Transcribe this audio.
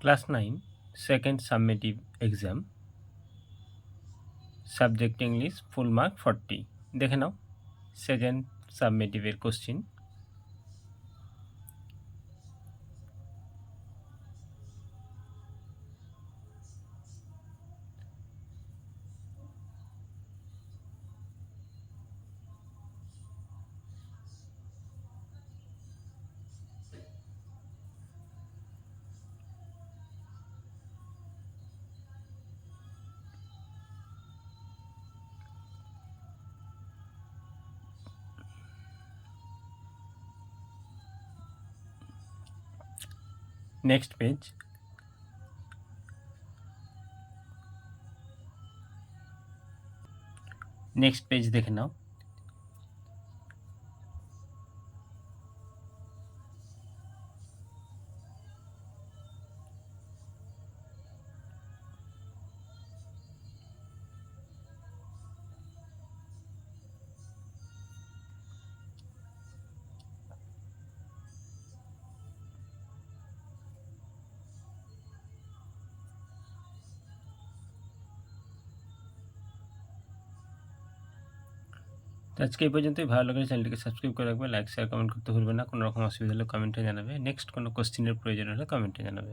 Class 9 second সাবমিটিভ exam, subject English, full mark 40। দেখে নাও second সাবমিটিভের question. Next page, দেখে নাও। তো আজকে এই পর্যন্তই। ভালো লাগলে চ্যানেলটিকে সাবস্ক্রাইব করে রাখবে, লাইক শেয়ার কমেন্ট করতে ভুলবে না। কোনো রকম অসুবিধা হলে কমেন্টে জানাবে। নেক্সট কোনো কোশ্চেনের প্রয়োজন হলে কমেন্টে জানাবে।